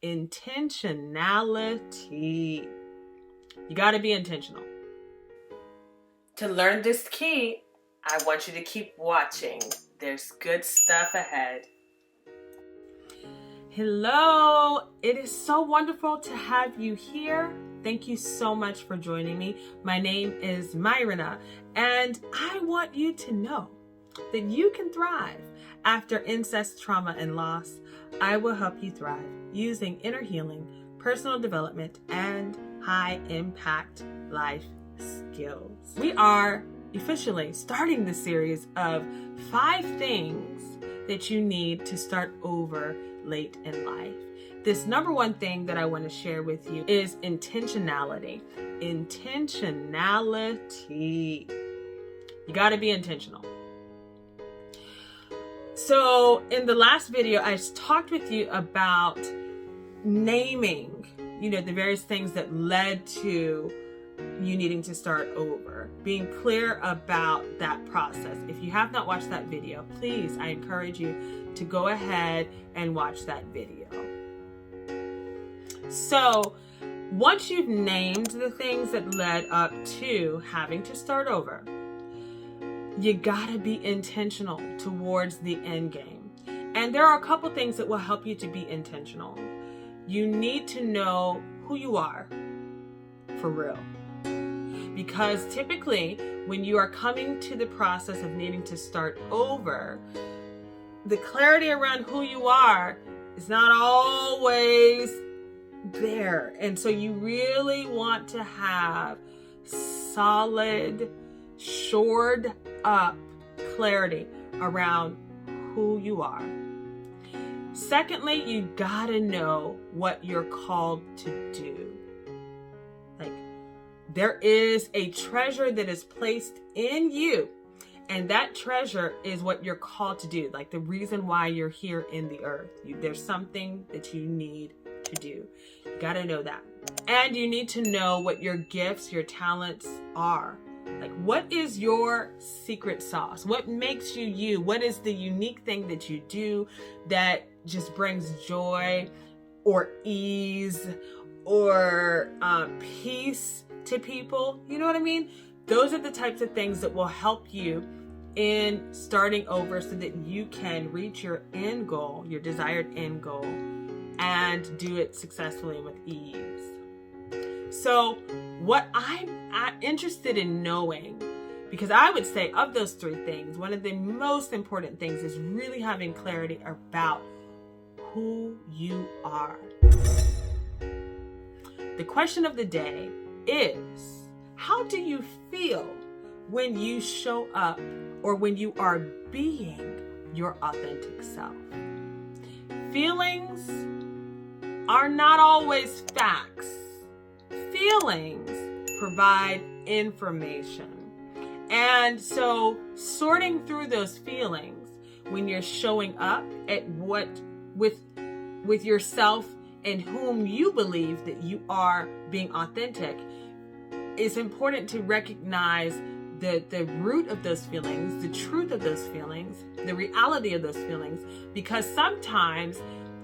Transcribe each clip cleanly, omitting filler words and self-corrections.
intentionality. You got to be intentional. To learn this key, I want you to keep watching. There's good stuff ahead. Hello, it is so wonderful to have you here. Thank you so much for joining me. My name is Myrna, and I want you to know that you can thrive. After incest, trauma, and loss, I will help you thrive using inner healing, personal development, and high-impact life skills. We are officially starting the series of 5 things that you need to start over late in life. This number one thing that I want to share with you is intentionality. Intentionality. You got to be intentional. So in the last video, I talked with you about naming, the various things that led to you needing to start over, being clear about that process. If you have not watched that video, please, I encourage you to go ahead and watch that video. So once you've named the things that led up to having to start over, you gotta be intentional towards the end game. And there are a couple things that will help you to be intentional. You need to know who you are for real. Because typically, when you are coming to the process of needing to start over, the clarity around who you are is not always there. And so you really want to have solid, shored up clarity around who you are. Secondly, you gotta know what you're called to do. There is a treasure that is placed in you, and that treasure is what you're called to do, like the reason why you're here in the earth. There's something that you need to do. You got to know that. And you need to know what your gifts, your talents are. Like, what is your secret sauce? What makes you you? What is the unique thing that you do that just brings joy or ease or peace to people? You know what I mean? Those are the types of things that will help you in starting over so that you can reach your end goal, your desired end goal, and do it successfully with ease. So what I'm interested in knowing, because I would say of those 3 things, one of the most important things is really having clarity about who you are. The question of the day is, how do you feel when you show up or when you are being your authentic self? Feelings are not always facts. Feelings provide information. And so sorting through those feelings when you're showing up at with yourself and whom you believe that you are being authentic, it's important to recognize the root of those feelings, the truth of those feelings, the reality of those feelings, because sometimes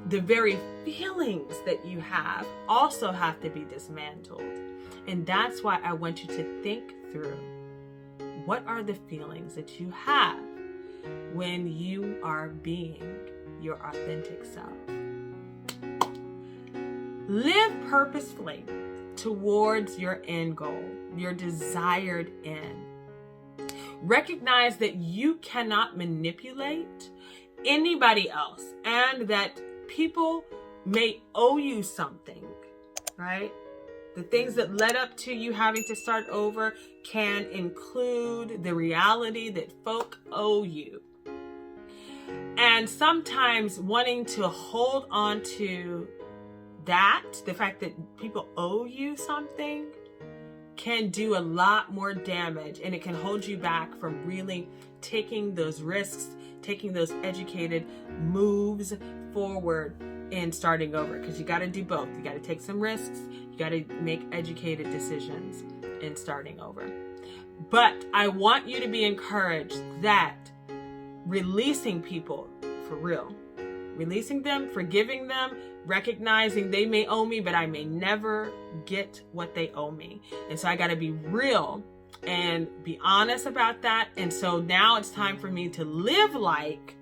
the very feelings that you have also have to be dismantled. And that's why I want you to think through, what are the feelings that you have when you are being your authentic self? Live purposefully towards your end goal, your desired end. Recognize that you cannot manipulate anybody else and that people may owe you something, right? The things that led up to you having to start over can include the reality that folk owe you. And sometimes wanting to hold on to that, the fact that people owe you something, can do a lot more damage, and it can hold you back from really taking those risks, taking those educated moves forward in starting over. Because you got to do both. You got to take some risks. You got to make educated decisions in starting over. But I want you to be encouraged that releasing people for real, releasing them, forgiving them, recognizing they may owe me, but I may never get what they owe me. And so I got to be real and be honest about that. And so now it's time for me to live like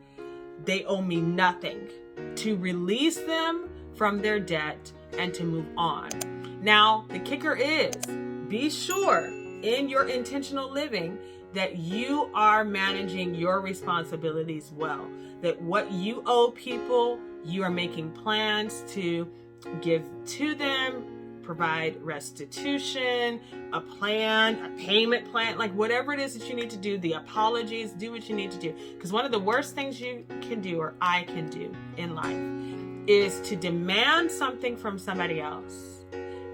they owe me nothing, to release them from their debt and to move on. Now, the kicker is, be sure in your intentional living that you are managing your responsibilities well, that what you owe people, you are making plans to give to them, provide restitution, a plan, a payment plan, like whatever it is that you need to do, the apologies, do what you need to do. Because one of the worst things you can do, or I can do in life, is to demand something from somebody else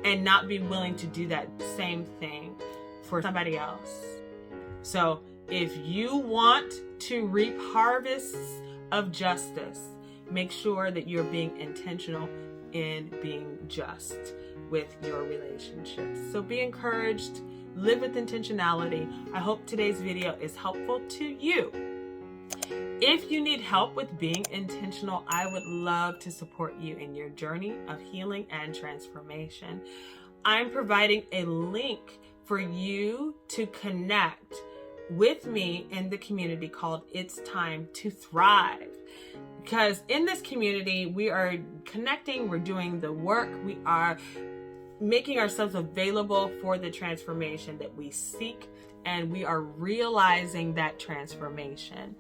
and not be willing to do that same thing for somebody else. So if you want to reap harvests of justice, make sure that you're being intentional in being just with your relationships. So be encouraged, live with intentionality. I hope today's video is helpful to you. If you need help with being intentional, I would love to support you in your journey of healing and transformation. I'm providing a link for you to connect with me in the community called It's Time to Thrive. Because in this community, we are connecting, we're doing the work, we are making ourselves available for the transformation that we seek, and we are realizing that transformation.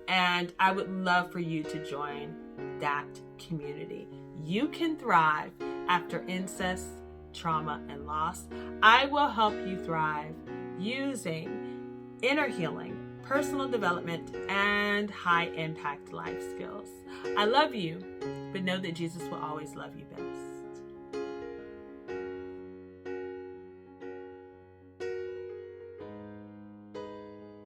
And I would love for you to join that community. You can thrive after incest, trauma, and loss. I will help you thrive using inner healing, personal development, and high impact life skills. I love you, but know that Jesus will always love you best.